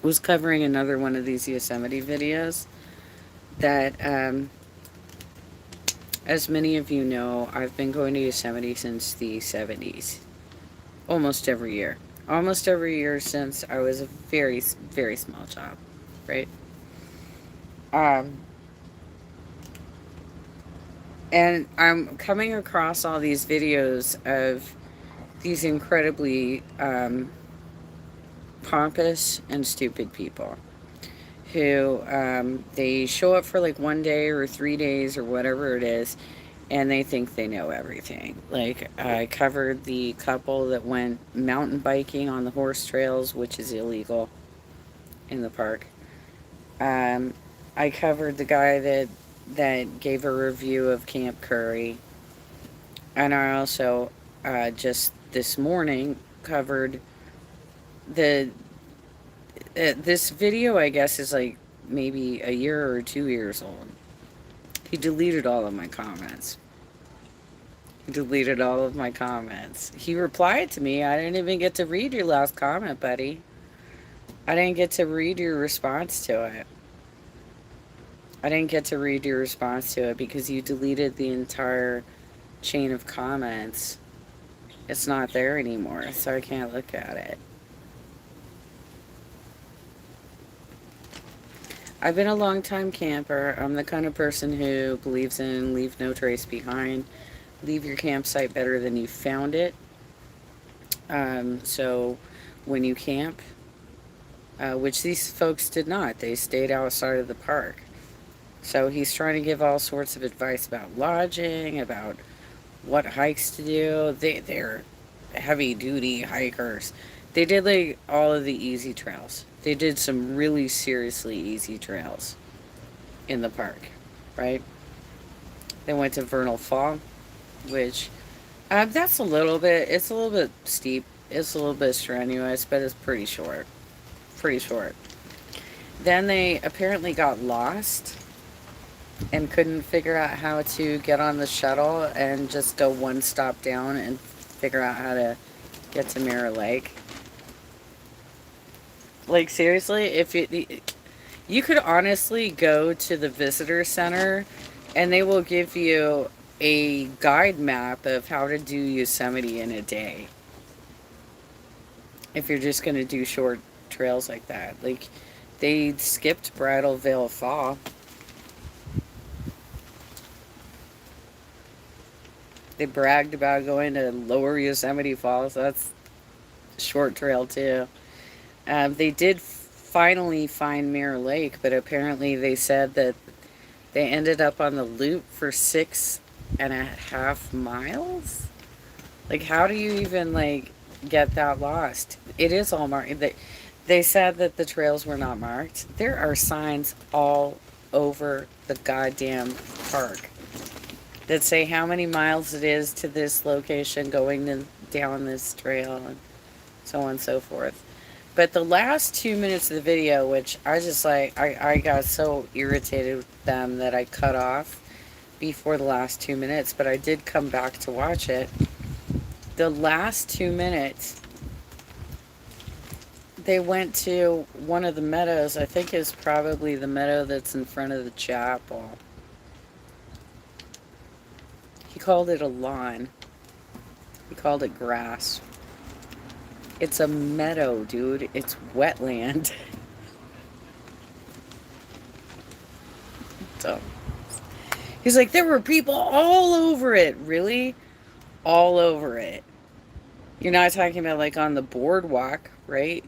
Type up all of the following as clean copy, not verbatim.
was covering another one of these Yosemite videos that, as many of you know, I've been going to Yosemite since the 70s, almost every year. Almost every year since I was a very, very small child, right? Um, and I'm coming across all these videos of these incredibly pompous and stupid people who they show up for like 1 day or 3 days or whatever it is, and they think they know everything. Like, I covered the couple that went mountain biking on the horse trails, which is illegal in the park. Um, I covered the guy that gave a review of Camp Curry, and I also just this morning covered the this video. I guess is like maybe a year or 2 years old. He deleted all of my comments. He deleted all of my comments. He replied to me. I didn't even get to read your last comment, buddy. I didn't get to read your response to it. I didn't get to read your response to it because you deleted the entire chain of comments. It's not there anymore, so I can't look at it. I've been a long time camper. I'm the kind of person who believes in leave no trace behind. Leave your campsite better than you found it. So when you camp, which these folks did not, they stayed outside of the park. So he's trying to give all sorts of advice about lodging, about what hikes to do. They're heavy duty hikers. They did like all of the easy trails. They did some really seriously easy trails in the park, right? They went to Vernal Fall, which that's a little bit. It's a little bit steep. It's a little bit strenuous, but it's pretty short. Pretty short. Then they apparently got lost and couldn't figure out how to get on the shuttle and just go one stop down and figure out how to get to Mirror Lake. Like, seriously, if you could honestly go to the visitor center and they will give you a guide map of how to do Yosemite in a day if you're just going to do short trails like that. Like, they skipped Bridal Veil Fall. They bragged about going to Lower Yosemite Falls. That's a short trail too. They did finally find Mirror Lake, but apparently they said that they ended up on the loop for 6.5 miles. Like, how do you even like get that lost? It is all marked. They said that the trails were not marked. There are signs all over the goddamn park that say how many miles it is to this location going down this trail and so on and so forth. But the last 2 minutes of the video, which I just like, I got so irritated with them that I cut off before the last 2 minutes, but I did come back to watch it. The last 2 minutes, they went to one of the meadows. I think it's probably the meadow that's in front of the chapel. He called it a lawn. He called it grass. It's a meadow, dude. It's wetland. So he's like, there were people all over it. Really? All over it. You're not talking about like on the boardwalk, right?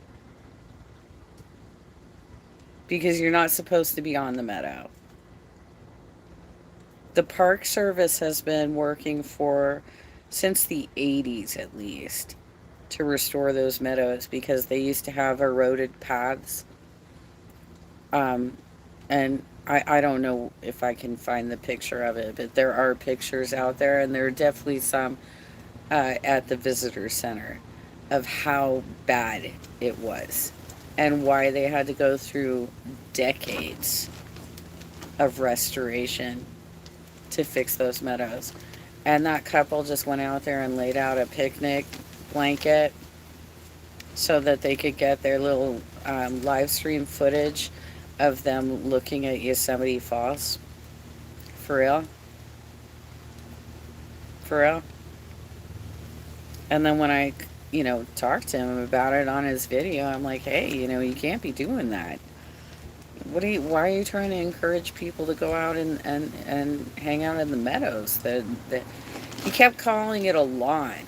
Because you're not supposed to be on the meadow. The Park Service has been working for since the 80s at least to restore those meadows because they used to have eroded paths. Um, and I don't know if I can find the picture of it, but there are pictures out there, and there are definitely some at the visitor center of how bad it was and why they had to go through decades of restoration to fix those meadows. And that couple just went out there and laid out a picnic blanket so that they could get their little live stream footage of them looking at Yosemite Falls. For real? For real? And then when I, talked to him about it on his video, I'm like, hey, you can't be doing that. Why are you trying to encourage people to go out and hang out in the meadows? He kept calling it a lawn.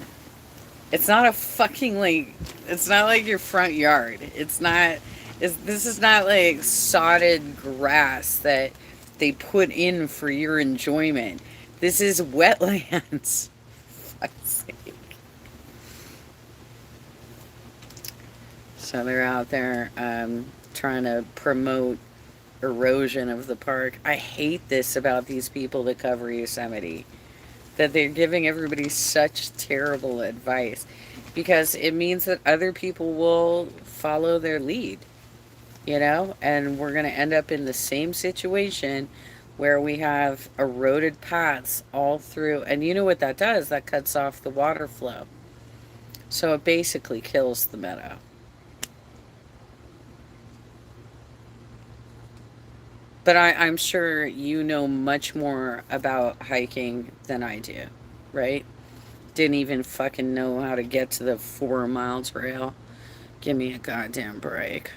It's not a fucking, like, it's not like your front yard. This is not like sodded grass that they put in for your enjoyment. This is wetlands. Fuck's sake. So they're out there trying to promote erosion of the park. I hate this about these people that cover Yosemite, that they're giving everybody such terrible advice, because it means that other people will follow their lead, and we're going to end up in the same situation where we have eroded paths all through. And you know what that does? That cuts off the water flow. So it basically kills the meadow. But I'm sure you know much more about hiking than I do, right? Didn't even fucking know how to get to the 4 mile trail. Give me a goddamn break.